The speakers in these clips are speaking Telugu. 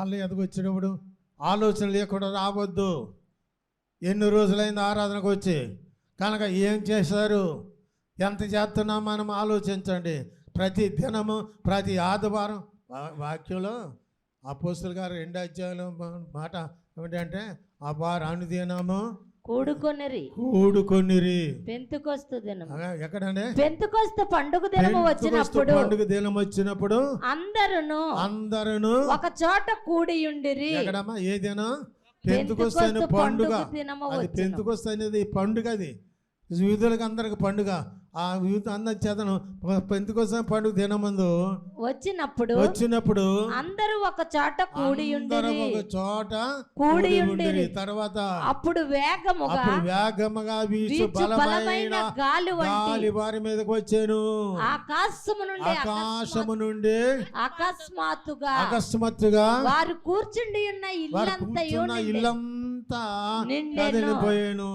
పళ్ళు ఎదగొచ్చినప్పుడు ఆలోచన లేకుండా రావద్దు. ఎన్ని రోజులైంది ఆరాధనకు వచ్చి, కనుక ఏం చేశారు, ఎంత చేస్తున్నాం మనం ఆలోచించండి. ప్రతి దినము ప్రతి ఆదివారం వాక్యంలో అపోస్తలుల గారు 2 అధ్యాయంలో మాట ఏమిటంటే ఆ వారు అనుదినము కూడుకొనిరి. పెంతెకొస్తు దినము ఎక్కడంటే పెంతెకొస్తు పండుగ దినము వచ్చినప్పుడు అందరూ ఒక చోట కూడియుండిరి. ఎక్కడమ్మా ఏ దినం? పెంతెకొస్తు అనే పండుగ. అది పెంతెకొస్తు అనేది పండుగ, అది యూదులకు అందరికి పండుగ. ఆ యూత్ అందరి చేతను పెంతెకొస్తు పండుగ దినమందు వచ్చినప్పుడు అందరూ ఒక చోట కూడి ఉండిరి. తర్వాత అప్పుడు వేగముగా వీచు బలమైన గాలి వారి మీదకి వచ్చాను. ఆకాశము నుండి అకస్మాత్తుగా వారు కూర్చుండి ఉన్న ఇల్లంతా కదిలిపోయాను.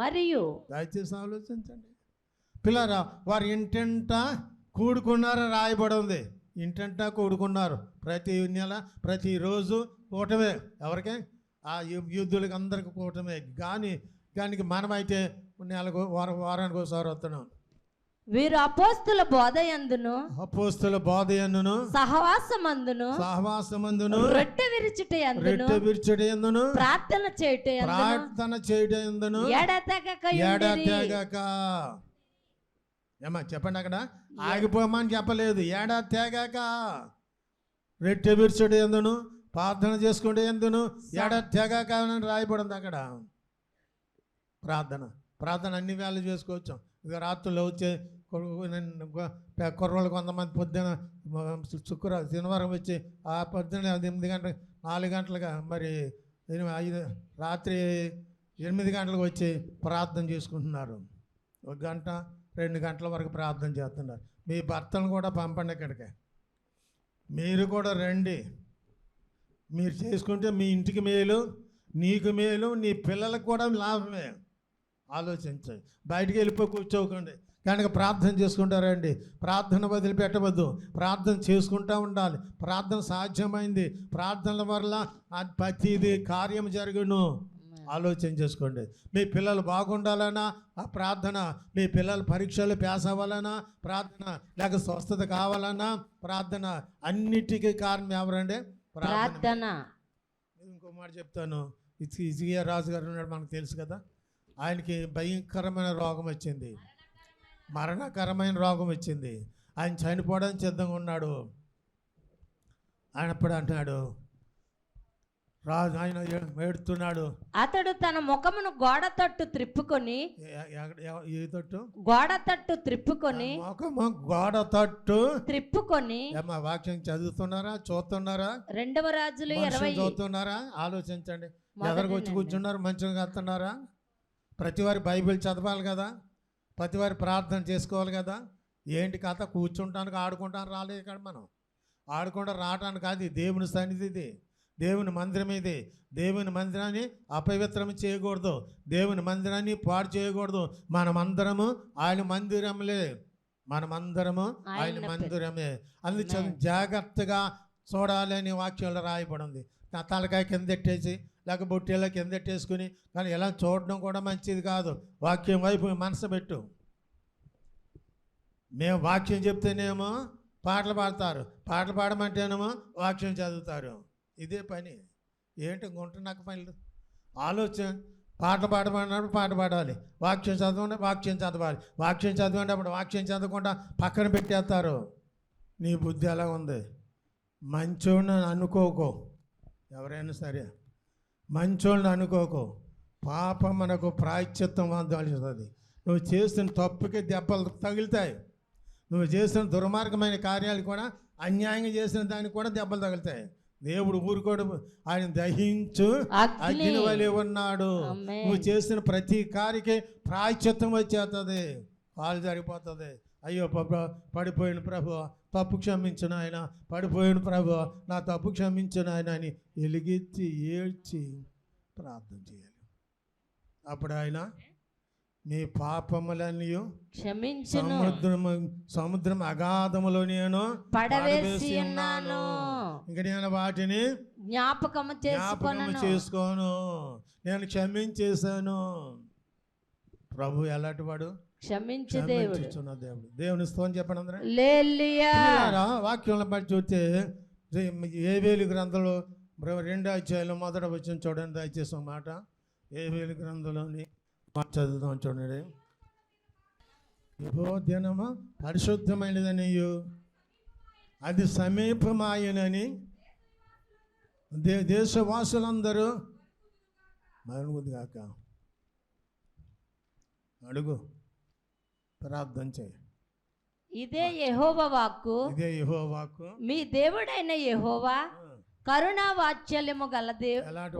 మరియు దయచేసి ఆలోచించండి పిల్లరా, వారు ఇంటంటా కూడుకున్నారని రాయబడి ఉంది. ఇంటంటా కూడుకున్నారు. ప్రతి నెల ప్రతిరోజు కూటమే. ఎవరికే? ఆ యూదులకు అందరికి కూటమే. కానీ మనమైతే నెలకు వారానికి ఒకసారి వస్తున్నాం. వీరు అపోస్తుల బోధయందును సహవాసమందును రొట్టె విరుచుటయందును ప్రార్థన చేయుటయందును ఎడతెగక. ఏమా చెప్పండి, అక్కడ ఆగిపోమని చెప్పలేదు. ఏడాది తేగాక రెట్టె విరుచుడు ఎందును ప్రార్థన చేసుకుంటే ఎందును ఏడాది తేగాక అని రాయబడింది అక్కడ. ప్రార్థన అన్ని వేళలు చేసుకోవచ్చు. ఇక రాత్రుల్లో వచ్చే కుర్రోళ్ళు కొంతమంది పొద్దున శనివారం వచ్చి ఆ పొద్దున 8 గంటలకు 4 గంటలుగా మరి రాత్రి 8 గంటలకు వచ్చి ప్రార్థన చేసుకుంటున్నారు. 1 గంట 2 గంటల వరకు ప్రార్థన చేస్తున్నారు. మీ భర్తను కూడా పంపండి ఇక్కడికి. మీరు కూడా రండి. మీరు చేసుకుంటే మీ ఇంటికి మేలు, నీకు మేలు, నీ పిల్లలకు కూడా లాభమే. ఆలోచించండి. బయటికి వెళ్ళిపోయి కూర్చోకండి. కనుక ప్రార్థన చేసుకుంటారండి. ప్రార్థన వదిలిపెట్టవద్దు. ప్రార్థన చేసుకుంటూ ఉండాలి. ప్రార్థన సాధ్యమైంది. ప్రార్థనల వల్ల ప్రతిదీ కార్యం జరుగును. ఆలోచన చేసుకోండి. మీ పిల్లలు బాగుండాలన్నా ఆ ప్రార్థన, మీ పిల్లల పరీక్షలు పాస్ అవ్వాలన్నా ప్రార్థన, లేక స్వస్థత కావాలన్నా ప్రార్థన. అన్నిటికీ కారణం ఎవరండి? ప్రార్థన. ఇంకో మాట చెప్తాను. ఇజికియా రాజు గారు ఉన్నాడు, మనకు తెలుసు కదా. ఆయనకి భయంకరమైన రోగం వచ్చింది, మరణకరమైన రోగం వచ్చింది. ఆయన చనిపోవడానికి సిద్ధంగా ఉన్నాడు. ఆయన ఎప్పుడు అంటున్నాడు, రాజు ఆయన ఏడుతున్నాడు. అతడు తన ముఖమును గోడ తట్టు త్రిప్పుకొని ముఖము గోడ తట్టు త్రిప్పుకొని. వాక్యం చదువుతున్నారా? చూస్తున్నారా? 2వ రాజులు 20 చదువుతున్నారా? ఆలోచించండి. ఎదరికి వచ్చి కూర్చున్నారు, మంచిగా కడుతున్నారా? ప్రతివారి బైబిల్ చదవాలి కదా, ప్రతివారి ప్రార్థన చేసుకోవాలి కదా. ఏంటి కథ? కూర్చుంటానికి ఆడుకుంటాను రాలేదు ఇక్కడ. మనం ఆడుకుంటా రావటానికి కాదు. దేవుని సన్నిధి ఇది, దేవుని మందిరం ఇది. దేవుని మందిరాన్ని అపవిత్రం చేయకూడదు, దేవుని మందిరాన్ని పాడు చేయకూడదు. మనమందరము ఆయన మందిరములే, మనమందరము ఆయన మందిరమే. అందుకే జాగ్రత్తగా చూడాలని వాక్యంలో రాయబడి ఉంది. నా తలకాయ కిందెట్టేసి లేక బొట్టేలా కిందెట్టేసుకుని కానీ ఇలా చూడడం కూడా మంచిది కాదు. వాక్యం వైపు మనసు పెట్టు. మేము వాక్యం చెప్తేనేమో పాటలు పాడతారు, పాటలు పాడమంటేనేమో వాక్యం చదువుతారు. ఇదే పని. ఏంటి గుంటున్నాక పనులు? ఆలోచన. పాటలు పాడమన్నప్పుడు పాట పాడాలి, వాక్యం చదవండి వాక్యం చదవాలి. వాక్యం చదివేటప్పుడు వాక్యం చదవకుండా పక్కన పెట్టేస్తారు. నీ బుద్ధి ఎలా ఉంది? మంచోడిని అనుకోకో, ఎవరైనా సరే మంచోళ్ళని అనుకోకో. పాపం మనకు ప్రాయశ్చిత్తం అందాల్సింది. నువ్వు చేసిన తప్పుకి దెబ్బలు తగులుతాయి. నువ్వు చేసిన దుర్మార్గమైన కార్యాలు కూడా, అన్యాయంగా చేసిన దానికి కూడా దెబ్బలు తగులుతాయి. దేవుడు ఊరుకోడు, ఆయన దహించు అగ్ని వలె ఉన్నాడు. నువ్వు చేసిన ప్రతి కార్యకి ప్రాయశ్చిత్తం వచ్చేస్తుంది, కాలు జరిగిపోతుంది. అయ్యో పడిపోయిన ప్రభు, తప్పు క్షమించిన ఆయన, పడిపోయిన ప్రభు నా తప్పు క్షమించిన ఆయన అని ఎలుగెత్తి ఏడ్చి ప్రార్థన చేయాలి. అప్పుడు ఆయన మీ పాపములన్నీ క్షమించును, సముద్రం అగాధములో నేను పడవేసి ఉన్నాను, ఇంక నేను వాటిని జ్ఞాపకము చేసుకోను, నేను క్షమించేశాను. ప్రభు ఎలాంటి వాడు? క్షమించే దేవుడు. దేవుడు. దేవుని స్తోత్రం చెప్పండి అందరూ. హల్లెలూయా. వాక్యంలో బట్టి చూస్తే యోవేలు గ్రంథంలో 2వ అధ్యాయంలో మొదట వచ్చిన చూడండి దయచేసి ఒక మాట. యోవేలు గ్రంథంలోని మాట చదువుదాం చూడండి. యెహోవా దినము పరిశుద్ధమైనదని అది సమీపమాయనని దేశవాసులందరూ మరుగుగాక. అడుగు, ప్రార్థన చేయి. ఇదే యెహోవా వాక్కు, ఇదే యెహోవా వాక్కు. మీ దేవుడైన యెహోవా కరుణా వాత్సల్యము గల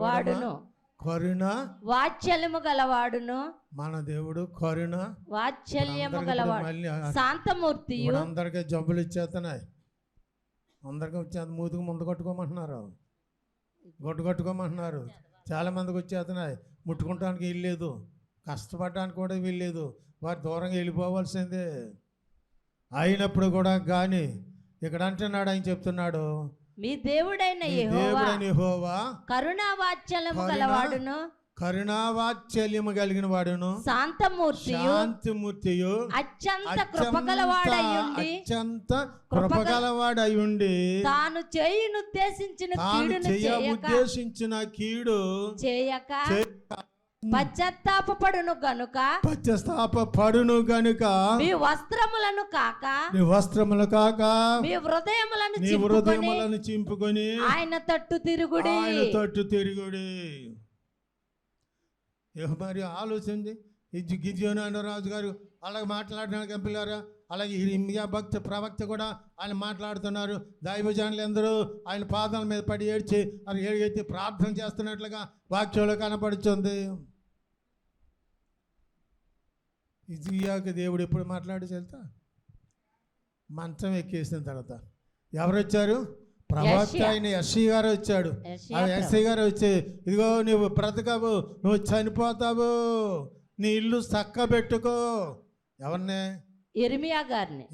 వాడును, కరుణ వాత్సల్యము గలవాడును. మన దేవుడు కరుణ వాత్సల్యము గలవాడు, శాంతమూర్తి. అందరికీ జబ్బులు ఇచ్చేస్తున్నాయి, అందరికీ వచ్చే మూతికి ముందు కొట్టుకోమంటున్నారు, గొడ్డు కట్టుకోమంటున్నారు. చాలా మందికి వచ్చేస్తున్నాయి. ముట్టుకుంటానికి వీల్లేదు, కష్టపడడానికి కూడా వీల్లేదు, వారు దూరంగా వెళ్ళిపోవాల్సిందే. అయినప్పుడు కూడా కానీ ఇక్కడ అంటున్నాడు, ఆయన చెప్తున్నాడు, మీ దేవుడైన యెహోవా కరుణా వాత్సల్యము గలవాడును, కరుణావాత్సల్యము కలిగిన వాడును, శాంతిమూర్తియు, అత్యంత కృపగలవాడయుండి తాను ఉద్దేశించిన కీడు చేయక పశ్చాత్తాపపడును గనుక మీ వస్త్రములను కాక మీ హృదయములను చింపుకొని ఆయన తట్టు తిరుగుడి. మరి ఆలోచించి గిద్యోను అనే రాజు గారు అలాగే మాట్లాడినాడు పిల్లారా. అలాగే ఇర్మియా ప్రవక్త కూడా ఆయన మాట్లాడుతున్నారు. దైవజనులు అందరూ ఆయన పాదాల మీద పడి ఏడ్చి అది ఏడిగైతే ప్రార్థన చేస్తున్నట్లుగా వాక్యంలో కనపడుతుంది. ఇజియాకి దేవుడు ఎప్పుడు మాట్లాడి చెల్తా మంచం ఎక్కేసిన తర్వాత ఎవరు వచ్చారు? ప్రవక్త అయిన యెషయా గారు వచ్చాడు. ఆ యెషయా గారు వచ్చి, ఇదిగో నువ్వు బ్రతకవు, నువ్వు చనిపోతావు, నీ ఇల్లు చక్కబెట్టుకో. ఎవరినే? ఇర్మియా గారిని.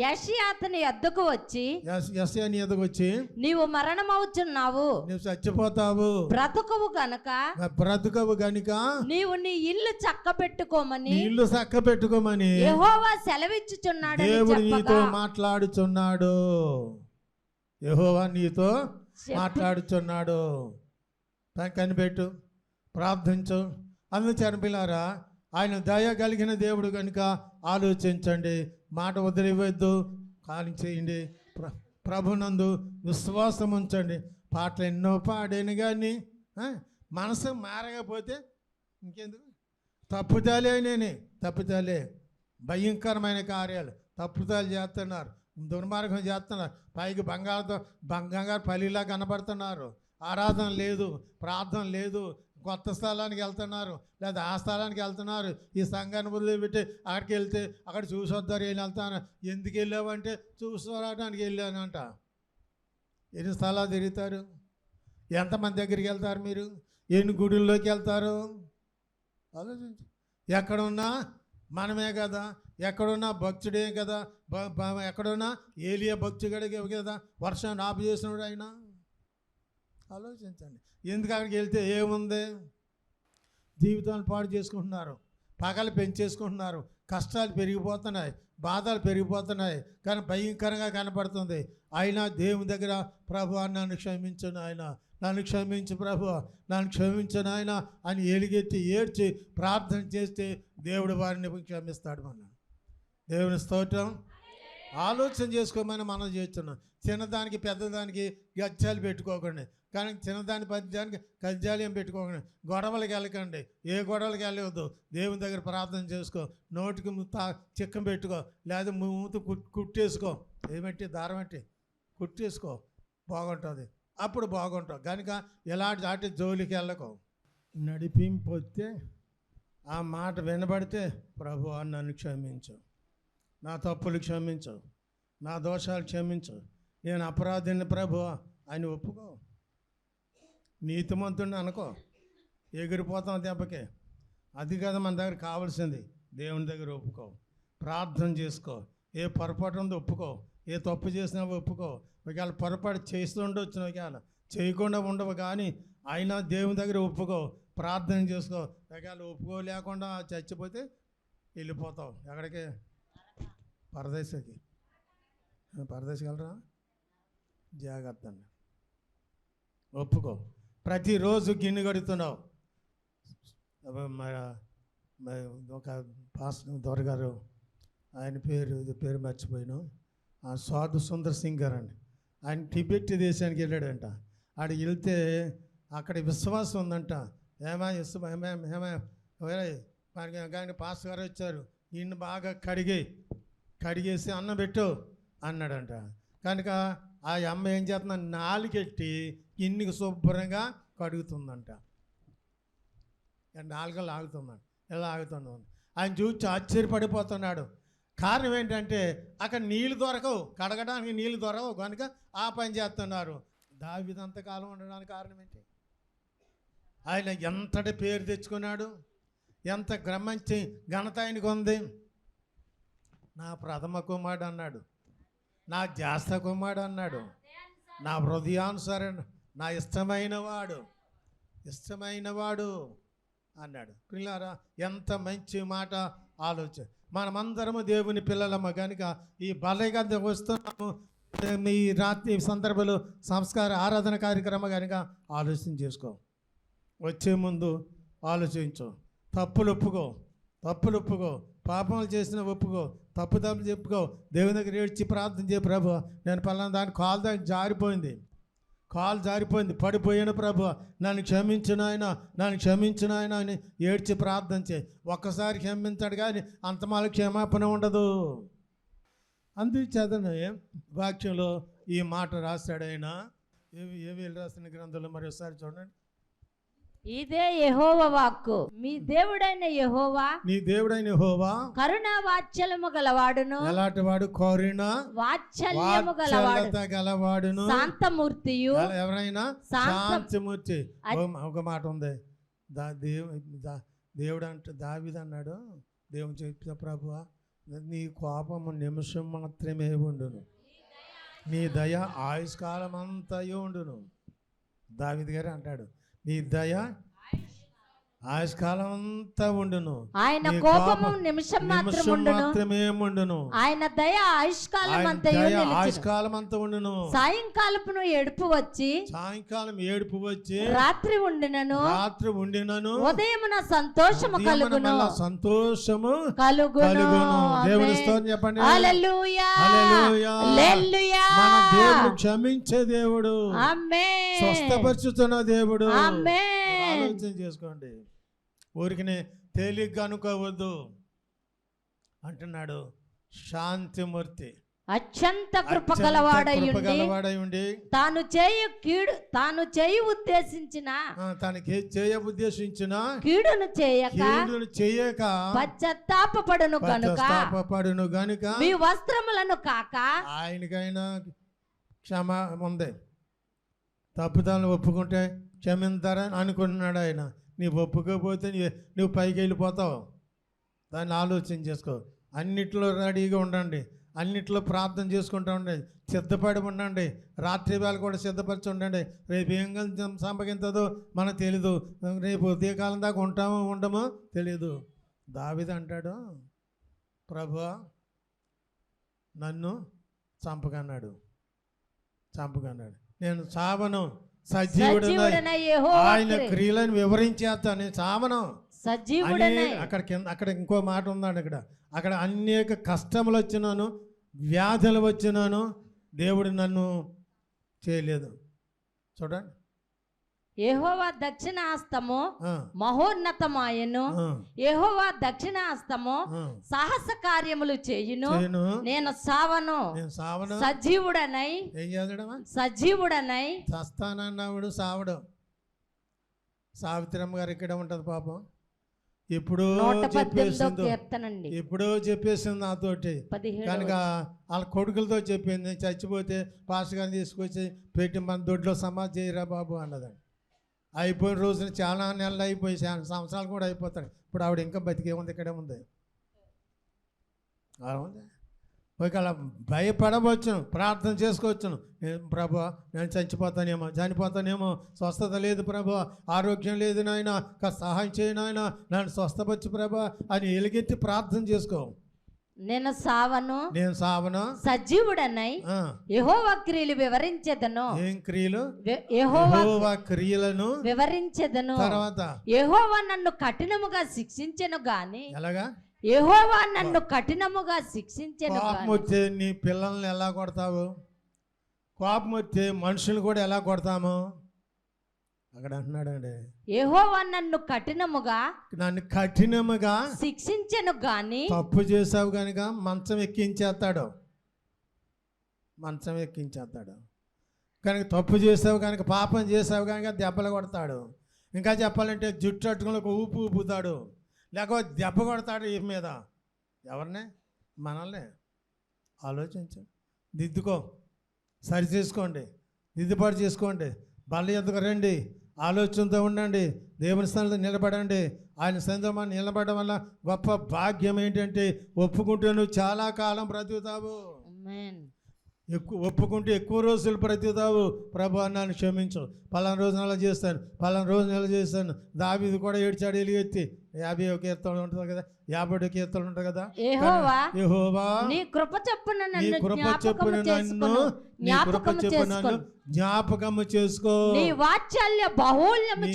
యెషయా అతని యొద్దకు వచ్చి, యెషయా నీ యొద్దకు వచ్చి, నీవు మరణమవుచున్నావు, నువ్వు చచ్చిపోతావు, బ్రతుకవు గనుక నీవు నీ ఇల్లు చక్కబెట్టుకోమని యెహోవా సెలవిచ్చుచున్నాడు. దేవుడు నీతో మాట్లాడుచున్నాడు. యెహోవా నీతో మాట్లాడుచున్నాడు. కనిపెట్టు, ప్రార్థించు. అందుచేత పిల్లారా, ఆయన దయ కలిగిన దేవుడు కనుక ఆలోచించండి, మాట వదిలివద్దు, కాలం చేయండి, ప్రభునందు విశ్వాసం ఉంచండి. పాటలు ఎన్నో పాడాను కానీ మనసు మారకపోతే ఇంకెందుకు? తప్పుతాలే భయంకరమైన కార్యాలు, తప్పుతాలు చేస్తున్నారు, దుర్మార్గం చేస్తున్నారు. పైకి బంగారు పల్లిలా కనబడుతున్నారు. ఆరాధన లేదు, ప్రార్థన లేదు, కొత్త స్థలానికి వెళ్తున్నారు, లేదా ఆ స్థలానికి వెళ్తున్నారు. ఈ సంఘాన్ని వదిలిపెట్టి అక్కడికి వెళ్తే అక్కడ చూసి వద్దారు, ఏం వెళ్తాను. ఎందుకు వెళ్ళావంటే చూసుకోవడానికి వెళ్ళానంట. ఎన్ని స్థలాలు తిరుగుతారు? ఎంతమంది దగ్గరికి వెళ్తారు మీరు? ఎన్ని గుడుల్లోకి వెళ్తారు? ఆలోచించు. ఎక్కడున్నా మనమే కదా, ఎక్కడున్నా భక్తుడే కదా, ఎక్కడున్నా ఏలియా భక్తుడిగే కదా, వర్షాన్ని ఆపు చేసినాడు ఆయన. ఆలోచించండి. ఎందుకు అక్కడికి వెళ్తే ఏముంది? జీవితాన్ని పాడు చేసుకుంటున్నారు, పగలు పెంచేసుకుంటున్నారు, కష్టాలు పెరిగిపోతున్నాయి, బాధలు పెరిగిపోతున్నాయి, కానీ భయంకరంగా కనపడుతుంది. అయినా దేవుని దగ్గర, ప్రభు నన్ను క్షమించు నాయన, నన్ను క్షమించు ప్రభు, నన్ను క్షమించు నాయన అని ఎలుగెత్తి ఏడ్చి ప్రార్థన చేస్తే దేవుడు వారిని క్షమిస్తాడు. దేవుని స్తోత్రం. ఆలోచన చేసుకోమని మనం చేస్తున్నాం. చిన్నదానికి పెద్దదానికి గజ్జాలు పెట్టుకోకండి, కానీ చిన్నదాని పెద్దదానికి గజ్జాలు ఏం పెట్టుకోకండి. గొడవలకి వెళ్ళకండి, ఏ గొడవలకి వెళ్ళవద్దు. దేవుని దగ్గర ప్రార్థన చేసుకో, నోటికి చిక్కం పెట్టుకో, లేదా మూత కుట్టేసుకో, ఏమంటే దారం అంటే కుట్టేసుకో, బాగుంటుంది, అప్పుడు బాగుంటావు. కనుక ఎలాంటి దాటి జోలికి వెళ్ళకో. నడిపింపొస్తే ఆ మాట వినబడితే, ప్రభు నన్ను క్షమించు, నా తప్పులు క్షమించు, నా దోషాలు క్షమించు, నేను అపరాధిని ప్రభు అని ఒప్పుకో. నీతిమంతుడిని అనుకో, ఎగిరిపోతాం దెబ్బకి. అది కదా మన దగ్గర కావాల్సింది. దేవుని దగ్గర ఒప్పుకో, ప్రార్థన చేసుకో. ఏ పొరపాటు ఉందో ఒప్పుకో, ఏ తప్పు చేసినా ఒప్పుకో. ఒకవేళ పొరపాటు చేస్తూ ఉండొచ్చు, ఒకవేళ చేయకుండా ఉండవు, కానీ అయినా దేవుని దగ్గర ఒప్పుకో, ప్రార్థన చేసుకో. ఒకవేళ ఒప్పుకోలేకుండా చచ్చిపోతే వెళ్ళిపోతావు ఎక్కడికి? పరదేశకి. పరదేశకెళ్ళరా? జాగ్రత్త అండి. ఒప్పుకో. ప్రతిరోజు గిన్నె కడుగుతున్నావు. ఒక పాస్టర్ దొరగారు, ఆయన పేరు మర్చిపోయాను, సాధు సుందర్ సింగ్ గారు అండి. ఆయన టిబెట్ దేశానికి వెళ్ళాడంట. ఆడికి వెళ్తే అక్కడ విశ్వాసం ఉందంట. కానీ పాస్టర్ గారు వచ్చారు, ఈయన్ని బాగా కడిగేసి అన్నం పెట్టు అన్నాడంట. కనుక ఆ అమ్మ ఏం చేస్తున్నా, నాలుగెట్టి గిన్నెకి శుభ్రంగా కడుగుతుందంట. నాలుగలు లాగుతుందంట. ఎలా ఆగుతున్నాం ఆయన చూసి ఆశ్చర్యపడిపోతున్నాడు. కారణం ఏంటంటే అక్కడ నీళ్ళు దొరకవు, కడగడానికి నీళ్ళు దొరకవు, కనుక ఆ పని చేస్తున్నారు. దావీదు అంతకాలం ఉండడానికి కారణం ఏంటి? ఆయన ఎంతటి పేరు తెచ్చుకున్నాడు, ఎంత మంచి ఘనత ఆయనకు ఉంది. నా ప్రథమ కుమారుడు అన్నాడు, నా జ్యేష్ఠ కుమారుడు అన్నాడు, నా హృదయానుసారం, నా ఇష్టమైన వాడు అన్నాడు. పిల్లారా, ఎంత మంచి మాట ఆలోచన. మనమందరము దేవుని పిల్లలమ్మ, కనుక ఈ బలగా వస్తున్నాము. మీ రాత్రి సందర్భంలో సంస్కార ఆరాధన కార్యక్రమం కనుక ఆలోచన చేసుకో. వచ్చే ముందు ఆలోచించు. తప్పులు ఒప్పుకో, పాపములు చేసిన ఒప్పుకో, తప్పుదప్పులు చెప్పుకో. దేవుని దగ్గర ఏడ్చి ప్రార్థన చేయ, ప్రభు నేను పలానా దాని కాలు జారిపోయింది, పడిపోయాను ప్రభు, నన్ను క్షమించిన ఆయన అని ఏడ్చి ప్రార్థన చేయి. ఒక్కసారి క్షమించాడు కానీ అంతమాల క్షమాపణ ఉండదు. అందుచేతనే వాక్యంలో ఈ మాట రాశాడు ఆయన. ఏవి రాసిన గ్రంథంలో మరోసారి చూడండి. ఇదే యెహోవా వాక్కు, మీ దేవుడైన యెహోవా, నీ దేవుడైన యెహోవా కరుణా వాత్సల్యము గలవాడును. ఎలాంటి వాడు? కరుణ వాత్సల్యము గలవాడును, శాంతమూర్తియు. ఎవరైనా శాంతమూర్తి. ఒక మాట ఉంది, దేవుడు అంటే దావీదు అన్నాడు, దేవుని చెప్తా, ప్రభువా నీ కోపము నిమిషం మాత్రమే ఉండును, నీ దయ ఆయుష్కాలం అంతయు ఉండును. దావీదు గారు అంటాడు, నీ దయ ఆయుష్కాలం అంతా ఉండును, ఆయన కోపము నిమిషం మాత్రమే ఉండును, ఆయన దయ ఆయుష్కాలం అంతా ఉండును. సాయంకాలం ఏడుపు వచ్చి రాత్రి ఉండినను ఉదయమున సంతోషము కలుగును. దేవుని స్తోత్రం చెప్పండి. హల్లెలూయా. మన దేవుడు క్షమించే దేవుడు, ఆమేన్. స్వస్థపరుచుతున్న దేవుడు. ఆమేన్. ఆలోచన చేసుకోండి. ఊరికినే తేలిగ్గా అనుకోవద్దు అంటున్నాడు. శాంతిమూర్తి, అత్యంత కృపగలవాడై ఉండి తాను చేయ ఉద్దేశించిన కీడును చేయక పశ్చాత్తాపపడును గనుక మీ వస్త్రములను కాక. ఆయనకైనా క్షమ ఉంది. తప్పుదాలను ఒప్పుకుంటే క్షమింతారని అనుకుంటున్నాడు ఆయన. నీ ఒప్పుకోకపోతే నువ్వు పైకి వెళ్ళిపోతావు. దాన్ని ఆలోచన చేసుకో. అన్నిట్లో రెడీగా ఉండండి, అన్నిట్లో ప్రార్థన చేసుకుంటూ ఉండండి, సిద్ధపడి ఉండండి. రాత్రి వేళ కూడా సిద్ధపరిచి ఉండండి. రేపు ఏం సంభవించదో మనకు తెలీదు. రేపు ఉదయకాలం దాకా ఉండమో తెలియదు. దావీదు అంటాడు, ప్రభువా నన్ను చంపకన్నాడు, నేను చావను, సజీవుడనై ఆయన క్రియలను వివరించేస్తాను, చావను, సజీవుడనై. అక్కడ ఇంకో మాట ఉందండి. అక్కడ అనేక కష్టములు వచ్చినాను, వ్యాధులు వచ్చినాను, దేవుడు నన్ను చేయలేదు. చూడండి, యెహోవా దక్షిణాస్తము మహోన్నతమాయను, యెహోవా దక్షిణాస్తము సాహస కార్యములు చేయును. నేను సావను, సజీవుడనై. చస్తానన్నవాడు సావడు. సావిత్రమ్మ గారు ఇక్కడ ఉంటుంది పాపం. ఎప్పుడో చెప్పేసింది నాతోటి. కనుక వాళ్ళ కొడుకులతో చెప్పింది, చచ్చిపోతే పాస్టర్ గారిని తీసుకొచ్చి పెట్టి మన దొడ్లో సమాధి చేయరా బాబు అన్నదండి. అయిపోయిన రోజున చాలా నెలలు అయిపోయి, సంవత్సరాలు కూడా అయిపోతాయి. ఇప్పుడు ఆవిడ ఇంకా బతికే ఉంది, ఇక్కడే ఉంది. అలా ఉంది. ఒకవేళ భయపడవచ్చును, ప్రార్థన చేసుకోవచ్చును. నేను ప్రభు నేను చనిపోతానేమో, స్వస్థత లేదు ప్రభు, ఆరోగ్యం లేదు నాయన, సహాయం చేయి నాయన, నన్ను స్వస్థపరచు ప్రభు అని ఎలుగెత్తి ప్రార్థన చేసుకో. నేను సావను సజీవుడనై యెహోవా క్రియలు వివరించెదను. ఏం క్రియలు? యెహోవా క్రియలను వివరించెదను. తర్వాత యెహోవా నన్ను కఠినముగా శిక్షించెను గాని. ఎలాగా? యెహోవా నన్ను కఠినముగా శిక్షించెను గాని. కోపం వస్తే నీ పిల్లల్ని ఎలా కొడతావు? కోపం వస్తే మనుషులు కూడా ఎలా కొడతాము? అక్కడ అంటున్నాడండి, యెహోవా నన్ను కఠినముగా శిక్షించెను గాని. తప్పు చేసావు కనుక మంచం ఎక్కించేస్తాడు. కనుక తప్పు చేసావు కనుక, పాపం చేసావు కనుక దెబ్బలు కొడతాడు. ఇంకా చెప్పాలంటే జుట్టు అట్టుకుని ఊపు ఊపుతాడు, లేకపోతే దెబ్బ కొడతాడు ఈ మీద. ఎవరినే? మనల్ని. ఆలోచించు, దిద్దుకో, సరి చేసుకోండి, దిద్దుబాటు చేసుకోండి, బల్ల ఎద్దుకు రండి, ఆలోచనతో ఉండండి, దేవుని స్థానంలో నిలబడండి. ఆయన సన్నిధిలో నిలబడడం వల్ల గొప్ప భాగ్యం ఏంటంటే, ఒప్పుకుంటే నువ్వు చాలా కాలం బ్రతుకుతావు. ఒప్పుకుంటే ఎక్కువ రోజులు బ్రతుకుతావు. ప్రభు నన్ను క్షమించు, పలానా రోజు నెల చేస్తాను. దావీదు కూడా ఏడ్చాడు ఎలుగెత్తి. 51 కీర్తనలు ఉంటుంది కదా, 52 కీర్తనలు ఉంటుంది కదా. యెహోవా నీ కృప చొప్పున నన్ను జ్ఞాపకము చేసుకో. నీ వాత్సల్య బహుళము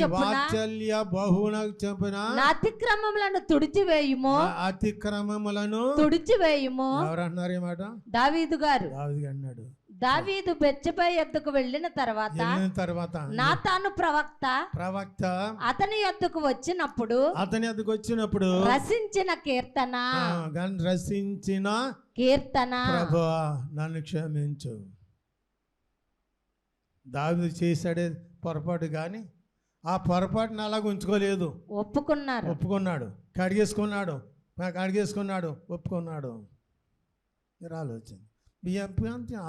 చొప్పున నా అతిక్రమములను తుడిచివేయుము. ఎవరు అన్నారు ఈ మాట? దావీదు గారు. అన్నాడు. దావీదు బెత్షెబా యొద్దకు వెళ్ళిన తర్వాత నాతాను ప్రవక్త అతని యొద్దకు వచ్చినప్పుడు రసించిన కీర్తన ప్రభువా నన్ను క్షమించు. దావీదు చేశాడే పొరపాటు, కానీ ఆ పొరపాటును అలాగ ఉంచుకోలేదు. ఒప్పుకున్నాడు, కడిగేసుకున్నాడు, ఒప్పుకున్నాడు. మీరు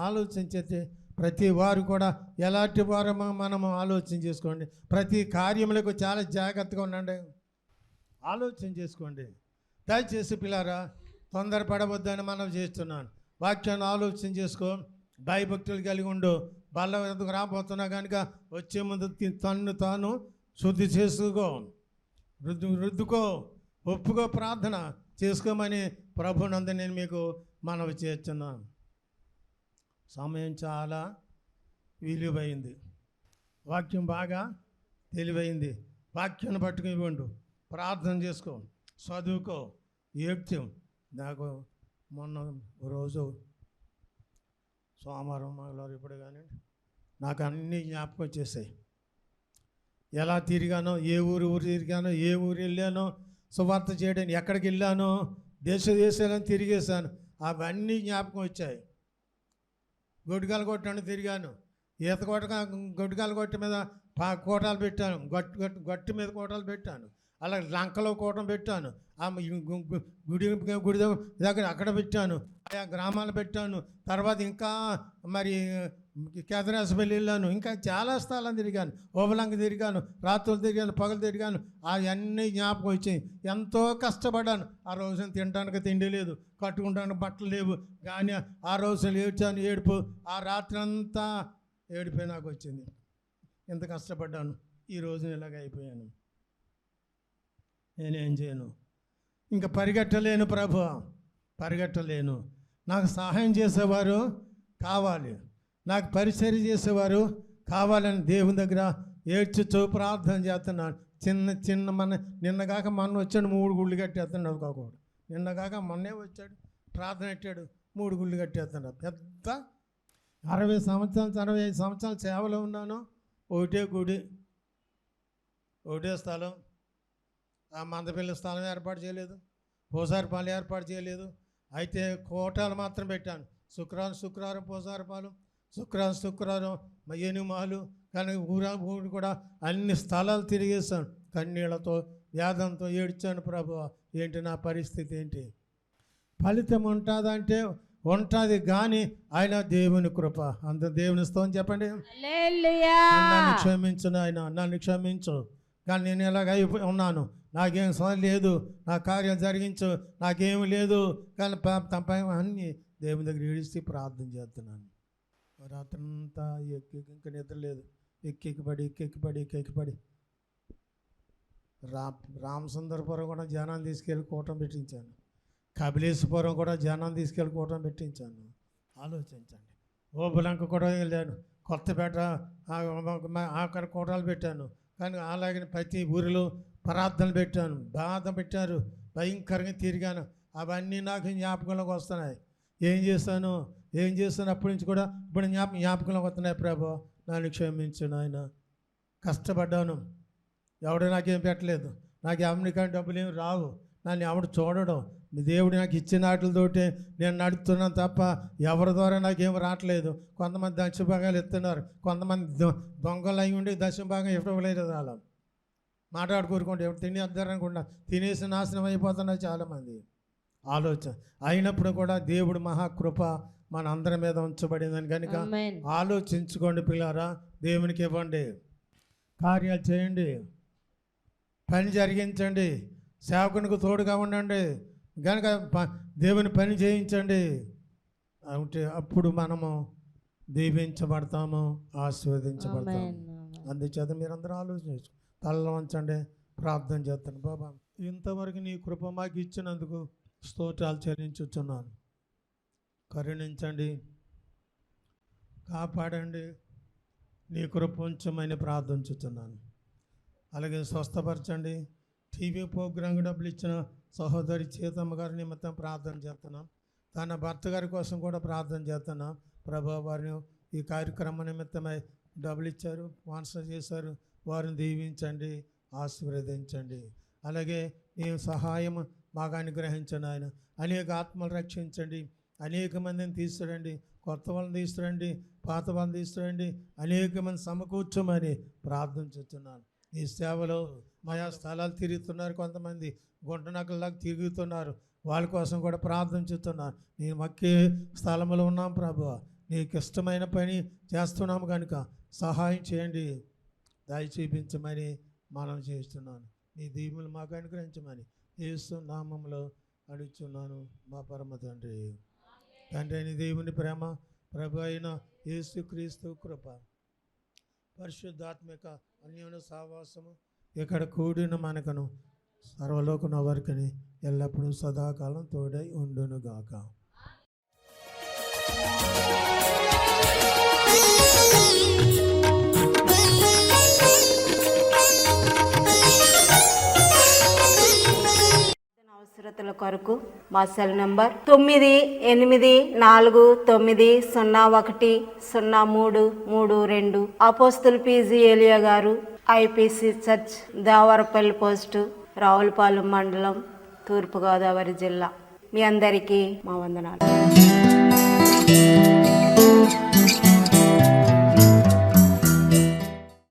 ఆలోచించే ప్రతి వారు కూడా ఎలాంటి వారు మనము ఆలోచన చేసుకోండి. ప్రతి కార్యములకు చాలా జాగ్రత్తగా ఉండండి, ఆలోచన చేసుకోండి. దయచేసి పిల్లారా, తొందరపడవద్దని మనం చేస్తున్నాను. వాక్యాన్ని ఆలోచన చేసుకో, భయభక్తులు కలిగి ఉండు. బల్ల ఎందుకు రాబోతున్నా కనుక వచ్చే ముందు తన్ను తాను శుద్ధి చేసుకో, రుద్దుకో, ఒప్పుకో, ప్రార్థన చేసుకోమని ప్రభునందు నేను మీకు మనవి చేస్తున్నాను. సమయం చాలా విలువైంది, వాక్యం బాగా తెలివైంది. వాక్యాన్ని పట్టుకుని ఇవ్వండు, ప్రార్థన చేసుకో, చదువుకో, ఏడ్చం. నాకు మొన్న రోజు సోమవారం మంగళవారం ఇప్పుడు కానీ నాకు అన్నీ జ్ఞాపకం వచ్చేసాయి. ఎలా తిరిగానో, ఏ ఊరు తిరిగానో, ఏ ఊరు వెళ్ళానో, సువార్త చేయడానికి ఎక్కడికి వెళ్ళానో, దేశాలను తిరిగేశాను. అవన్నీ జ్ఞాపకం వచ్చాయి. గొడ్డుగాలు కొట్టాను, తిరిగాను. ఈత గొడ్డుగాలు కొట్టు మీద కోటాలు పెట్టాను, గట్టు మీద కోటాలు పెట్టాను. అలా లంకలో కోటం పెట్టాను, గుడి దగ్గర అక్కడ పెట్టాను, ఆయా గ్రామాలు పెట్టాను. తర్వాత ఇంకా మరి కేదరాసపల్లి వెళ్ళాను, ఇంకా చాలా స్థలాలు తిరిగాను. ఓవలంక తిరిగాను, రాత్రులు తిరిగాను, పగలు తిరిగాను. అవన్నీ జ్ఞాపకం వచ్చాయి. ఎంతో కష్టపడ్డాను. ఆ రోజున తినడానికి తిండి లేదు, కట్టుకుంటానికి బట్టలు లేవు, కానీ ఆ రోజున ఏడ్చాను. ఏడుపు, ఆ రాత్రి అంతా ఏడిపోయి నాకు వచ్చింది. ఎంత కష్టపడ్డాను, ఈ రోజున ఇలాగ అయిపోయాను. నేనేం చేయను, ఇంకా పరిగెట్టలేను ప్రభు, పరిగెట్టలేను. నాకు సహాయం చేసేవారు కావాలి, నాకు పరిచర్య చేసేవారు కావాలని దేవుని దగ్గర ఏడ్చుచూ ప్రార్థన చేస్తున్నాను. చిన్న నిన్నగాక మొన్న వచ్చాడు, 3 గుళ్ళు కట్టేస్తున్నాడు. కాకూడదు, నిన్నగాక మొన్నే వచ్చాడు, ప్రార్థన పెట్టాడు, 3 గుళ్ళు కట్టేస్తున్నాడు. పెద్ద 60 సంవత్సరాలు 65 సంవత్సరాలు సేవలో ఉన్నాను. ఒకటే గుడి, ఒకటే స్థలం. ఆ మందపిల్ల స్థలం ఏర్పాటు చేయలేదు, పూసారపాలు ఏర్పాటు చేయలేదు. అయితే కోటాలు మాత్రం పెట్టాను. శుక్రవారం పూసారపాలు, శుక్రవారం ఎనుమాలు. కానీ ఊరు కూడా అన్ని స్థలాలు తిరిగేస్తాను. కన్నీళ్లతో, వ్యాధంతో ఏడ్చాను. ప్రభు ఏంటి నా పరిస్థితి ఏంటి? ఫలితం ఉంటుందంటే ఉంటుంది, కానీ ఆయన దేవుని కృప. అంత దేవుని స్తోత్రం చెప్పండి. నన్ను క్షమించు నాయన, నన్ను క్షమించు. కానీ నేను ఎలాగ ఉన్నాను, నాకేం సొంత లేదు, నా కార్యం జరిగించు, నాకేమి లేదు, కానీ తప్ప అన్నీ దేవుని దగ్గర ఏడిస్తే ప్రార్థన చేస్తున్నాను. రాత్రంతా ఇంకా నిద్ర లేదు, ఎక్కిపడి రామసుందరపురం కూడా జనాన్ని తీసుకెళ్ళి కూటం పెట్టించాను. కపిలేశ్వరం కూడా జనాన్ని తీసుకెళ్ళి కూటం పెట్టించాను. ఆలోచించండి. ఓబులంక కూడా వెళ్ళాను, కొత్తపేట అక్కడ కూటాలు పెట్టాను. కానీ అలాగే ప్రతి ఊరిలో ప్రార్థనలు పెట్టాను, బాధ పెట్టారు, భయంకరంగా తిరిగాను. అవన్నీ నాకు జ్ఞాపకంలోకి వస్తున్నాయి. ఏం చేస్తాను అప్పటి నుంచి కూడా ఇప్పుడు జ్ఞాపకంలోకి వస్తున్నాయి. ప్రభు నన్ను క్షమించు నాయన, కష్టపడ్డాను, ఎవడు నాకేం పెట్టలేదు, నాకు అమెరికా డబ్బులు ఏమి రావు, నన్ను ఎవడు చూడడం, దేవుడు నాకు ఇచ్చిన వాటితోటి నేను నడుపుతున్నాను తప్ప ఎవరి ద్వారా నాకేం రావట్లేదు. కొంతమంది దశభాగాలు ఇస్తున్నారు, కొంతమంది దొంగలు అయి ఉండి దశభాగం ఇవ్వలేదు. అలా మాట్లాడుకోరుకుంటే ఎవరు తినేద్దారనుకుంటా తినేసి నాశనం అయిపోతున్నారు చాలామంది. ఆలోచన అయినప్పుడు కూడా దేవుడు మహాకృప మన అందరి మీద ఉంచబడిందని కనుక ఆలోచించుకోండి పిల్లారా. దేవునికి ఇవ్వండి, కార్యాలు చేయండి, పని జరిగించండి, సేవకునికి తోడుగా ఉండండి, కనుక దేవుని పని చేయించండి. అంటే అప్పుడు మనము దీవించబడతాము, ఆశీర్వదించబడతాము. అందుచేత మీరందరూ ఆలోచించు, తలలో ఉంచండి, ప్రార్థన చేస్తాను. బాబా, ఇంతవరకు నీ కృప మాకు ఇచ్చినందుకు స్తోత్రాలు చెల్లించుచున్నాను. కరుణించండి, కాపాడండి, నీ కృప ఉంచమని ప్రార్థించుతున్నాను. అలాగే స్వస్థపరచండి. టీవీ ప్రోగ్రాంకి డబ్బులు ఇచ్చిన సహోదరి చేతమ్మ గారి నిమిత్తం ప్రార్థన చేస్తున్నాం. తన భర్త గారి కోసం కూడా ప్రార్థన చేస్తున్నాం. ప్రభా, వారిని ఈ కార్యక్రమం నిమిత్తమై డబ్బులు ఇచ్చారు, స్పాన్సర్ చేశారు, వారిని దీవించండి, ఆశీర్వదించండి. అలాగే మీ సహాయం మాకు అనుగ్రహించండి ఆయన. అనేక ఆత్మలు రక్షించండి, అనేక మందిని తీసుకురండి, కొత్త వాళ్ళని తీసుకురండి, పాత వాళ్ళని తీసుకురండి, అనేక మంది సమకూర్చమని ప్రార్థించుతున్నాను. ఈ సేవలో మాయా స్థలాలు తిరుగుతున్నారు, కొంతమంది గుంటనకల్లాగా తిరుగుతున్నారు, వాళ్ళ కోసం కూడా ప్రార్థించుతున్నాను. నేను మక్కే స్థలంలో ఉన్నాం ప్రభువా, నీకు ఇష్టమైన పని చేస్తున్నాము కనుక సహాయం చేయండి, దయ చూపించమని మనం చేస్తున్నాను. నీ దీవులు మాకు అనుగ్రహించమని యేసు నామములో అడుగుతున్నాను మా పరమ తండ్రి. తండ్రి అయిన దేవుని ప్రేమ, ప్రభు అయిన యేసు క్రీస్తు కృప, పరిశుద్ధాత్మిక అన్యోన్య సహవాసము ఇక్కడ కూడిన మనకును సర్వలోకన వరకని ఎల్లప్పుడూ సదాకాలం తోడై ఉండునుగాక. అవసరతల కొరకు మా సెల్ నంబర్ 9849010332. అపోస్తలు పీజీ ఏలియా గారు, IPC church, Devarapalli post, Ravulapalem మండలం, తూర్పుగోదావరి జిల్లా. మీ అందరికీ మా వందనాలు.